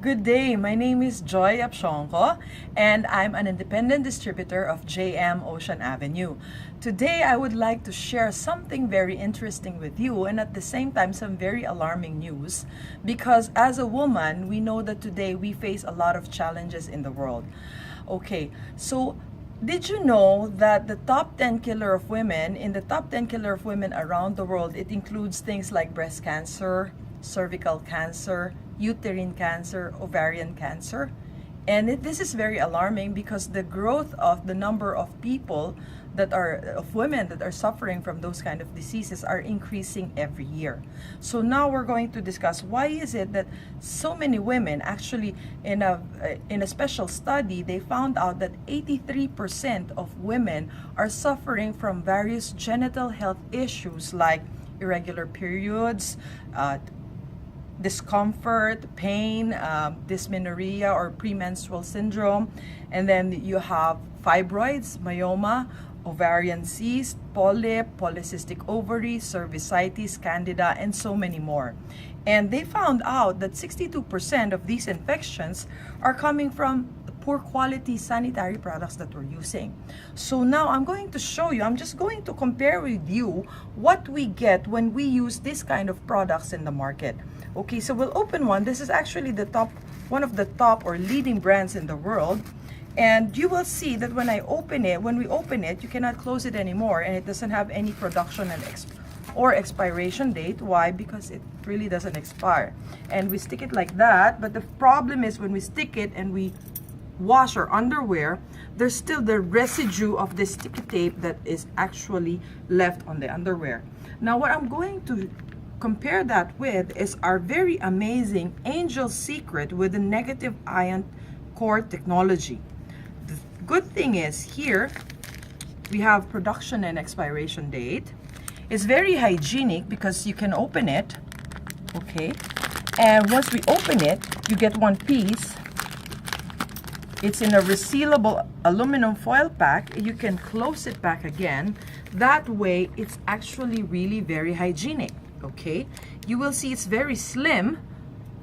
Good day, my name is Joy Apshonko and I'm an independent distributor of JM Ocean Avenue. Today I would like to share something very interesting with you and at the same time some very alarming news, because as a woman we know that today we face a lot of challenges in the world. Okay, so did you know that the top 10 killer of women, in the top 10 killer of women around the world, it includes things like breast cancer, cervical cancer, uterine cancer, ovarian cancer? And this is very alarming because the growth of the number of people of women that are suffering from those kind of diseases are increasing every year. So now we're going to discuss why is it that so many women, actually in a special study, they found out that 83% of women are suffering from various genital health issues like irregular periods, discomfort, pain, dysmenorrhea or premenstrual syndrome, and then you have fibroids, myoma, ovarian cyst, polyp, polycystic ovary, cervicitis, candida, and so many more. And they found out that 62% of these infections are coming from the poor quality sanitary products that we're using. So now I'm going to show you, I'm just going to compare with you what we get when we use this kind of products in the market. Okay, so we'll open one. This is actually one of the top or leading brands in the world. And you will see that when we open it, you cannot close it anymore, and it doesn't have any production or expiration date. Why? Because it really doesn't expire. And we stick it like that, but the problem is when we stick it and we wash our underwear, there's still the residue of the sticky tape that is actually left on the underwear. Now what I'm going to compare that with is our very amazing Angel Secret with the negative ion core technology. The good thing is here we have production and expiration date. It's very hygienic because you can open it, okay, and once we open it you get one piece. It's in a resealable aluminum foil pack. You can close it back again. That way it's actually really very hygienic. Okay, you will see it's very slim.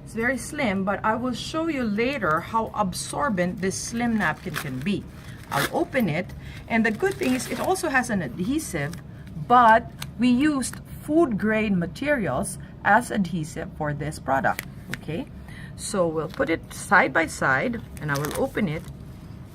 It's very slim, but I will show you later how absorbent this slim napkin can be. I'll open it, and the good thing is it also has an adhesive, but we used food grade materials as adhesive for this product. Okay, so we'll put it side by side and I will open it.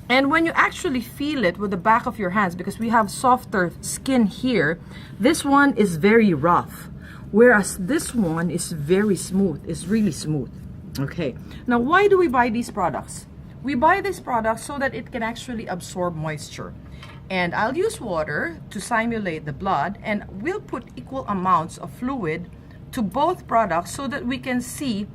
And when you actually feel it with the back of your hands, because we have softer skin here, this one is very rough, whereas this one is very smooth. It's really smooth. Okay, now why do we buy these products? We buy these products so that it can actually absorb moisture. And I'll use water to simulate the blood, and we'll put equal amounts of fluid to both products so that we can see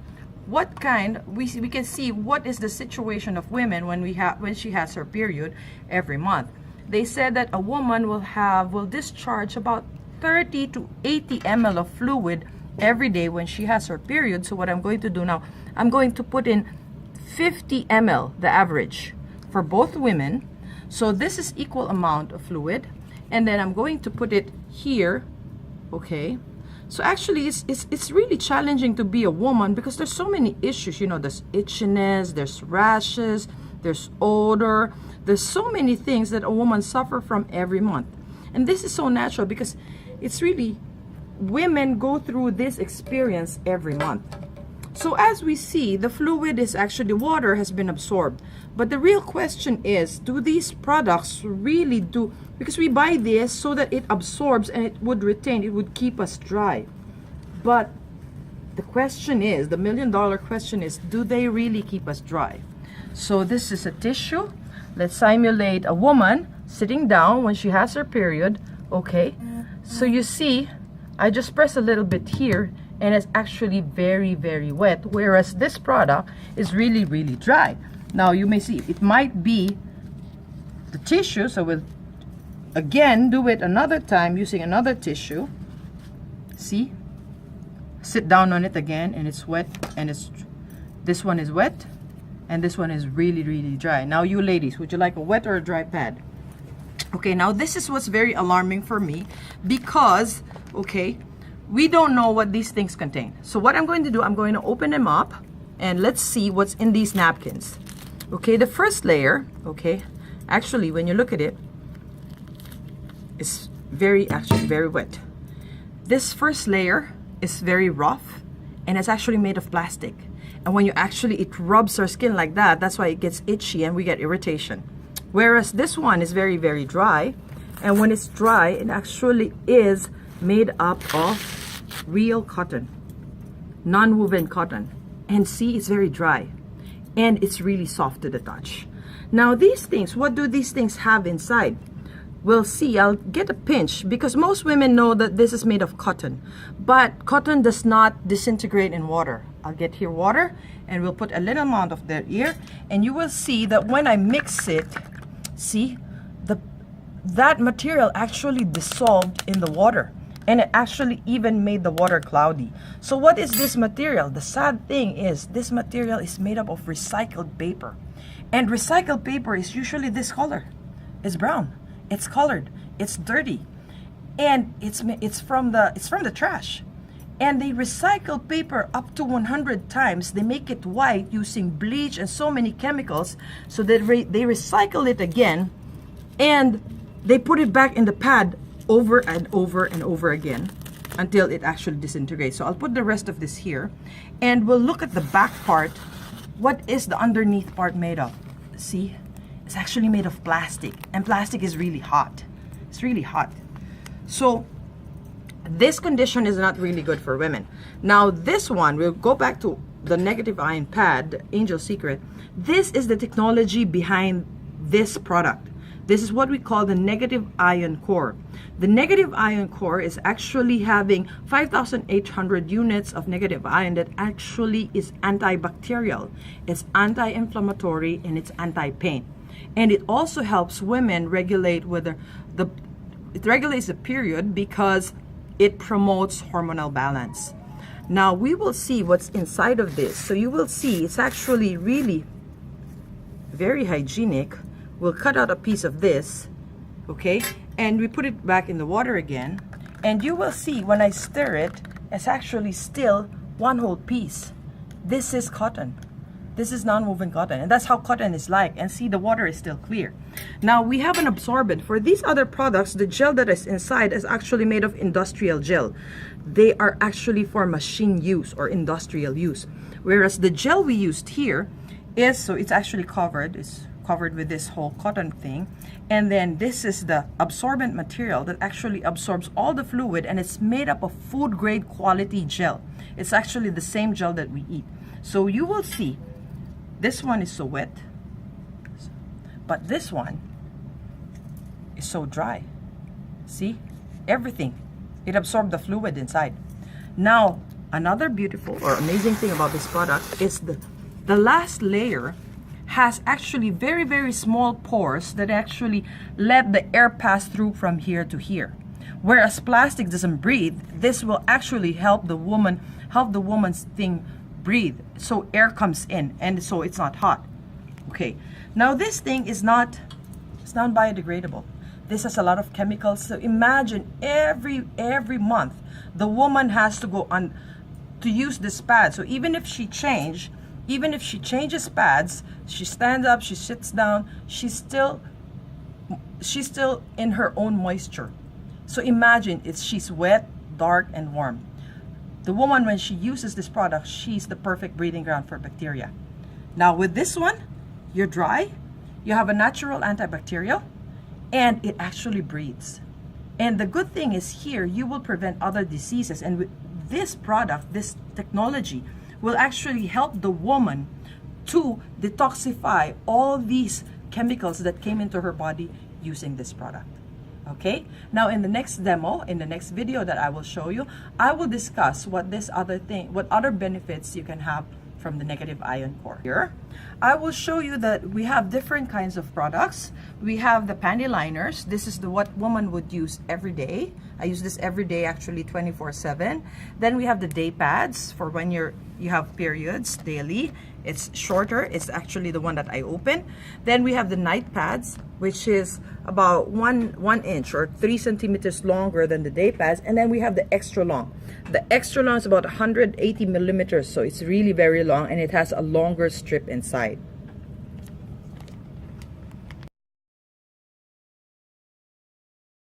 what kind we can see what is the situation of women when she has her period every month. They said that a woman will discharge about 30 to 80 ml of fluid every day when she has her period. So what I'm going to do now, I'm going to put in 50 ml, the average for both women. So this is equal amount of fluid, and then I'm going to put it here. Okay, so actually it's really challenging to be a woman because there's so many issues. You know, there's itchiness, there's rashes, there's odor, there's so many things that a woman suffer from every month. And this is so natural because it's really, women go through this experience every month. So as we see, the fluid is actually, water has been absorbed. But the real question is, do these products really do, because we buy this so that it absorbs and it would retain, it would keep us dry. But the question is, the million-dollar question is, do they really keep us dry? So this is a tissue. Let's simulate a woman sitting down when she has her period. Okay, so you see, I just press a little bit here and it's actually very, very wet, whereas this product is really, really dry. Now you may see it might be the tissue, so we'll again do it another time using another tissue. See, sit down on it again and it's wet, and this one is wet and this one is really, really dry. Now you ladies, would you like a wet or a dry pad? Okay, now this is what's very alarming for me because, okay, we don't know what these things contain. So what I'm going to do, I'm going to open them up and let's see what's in these napkins. Okay, the first layer, okay, actually when you look at it, it's actually very wet. This first layer is very rough, and it's actually made of plastic. And when it rubs our skin like that, that's why it gets itchy and we get irritation. Whereas this one is very, very dry. And when it's dry, it actually is made up of real cotton, non-woven cotton. And see, it's very dry. And it's really soft to the touch. Now these things, what do these things have inside? We'll see. I'll get a pinch because most women know that this is made of cotton, but cotton does not disintegrate in water. I'll get here water and we'll put a little amount of that here, and you will see that when I mix it, see, that material actually dissolved in the water, and it actually even made the water cloudy. So what is this material? The sad thing is this material is made up of recycled paper, and recycled paper is usually this color. It's brown. It's colored, it's dirty, and it's from the trash. And they recycle paper up to 100 times. They make it white using bleach and so many chemicals, so that they recycle it again, and they put it back in the pad over and over and over again until it actually disintegrates. So I'll put the rest of this here, and we'll look at the back part. What is the underneath part made of? See? It's actually made of plastic, and plastic is really hot. It's really hot. So this condition is not really good for women. Now this one, we'll go back to the negative ion pad, the Angel Secret. This is the technology behind this product. This is what we call the negative ion core. The negative ion core is actually having 5,800 units of negative ion that actually is antibacterial. It's anti-inflammatory, and it's anti-pain. And it also helps women regulate whether it regulates the period because it promotes hormonal balance. Now we will see what's inside of this. So you will see it's actually really very hygienic. We'll cut out a piece of this, okay, and we put it back in the water again, and you will see when I stir it, it's actually still one whole piece. This is cotton. This is non-woven cotton, and that's how cotton is like. And see, the water is still clear. Now we have an absorbent. For these other products, the gel that is inside is actually made of industrial gel. They are actually for machine use or industrial use, whereas the gel we used here is, so it's actually covered. It's covered with this whole cotton thing, and then this is the absorbent material that actually absorbs all the fluid, and it's made up of food grade quality gel. It's actually the same gel that we eat. So you will see this one is so wet, but this one is so dry. See, everything, it absorbed the fluid inside. Now another beautiful or amazing thing about this product is the last layer has actually very, very small pores that actually let the air pass through from here to here. Whereas plastic doesn't breathe, this will actually help the woman's thing breathe. So air comes in, and so it's not hot. Okay. Now this thing it's non-biodegradable. This has a lot of chemicals. So imagine every month the woman has to go on to use this pad. So even if she changes pads, she stands up, she sits down, she's still in her own moisture. So imagine she's wet, dark, and warm. The woman, when she uses this product, she's the perfect breeding ground for bacteria. Now with this one, you're dry, you have a natural antibacterial, and it actually breathes. And the good thing is here, you will prevent other diseases. And with this product, this technology will actually help the woman to detoxify all these chemicals that came into her body using this product. Okay, now in the next demo, in the next video that I will show you, I will discuss what other benefits you can have from the negative ion core. Here, I will show you that we have different kinds of products. We have the panty liners. This is what woman would use every day. I use this every day, actually 24/7. Then we have the day pads for when you're you have periods daily. It's shorter. It's actually the one that I open. Then we have the night pads, which is about one inch or 3 centimeters longer than the day pads. And then we have the extra long. The extra long is about 180 millimeters, so it's really very long, and it has a longer strip inside.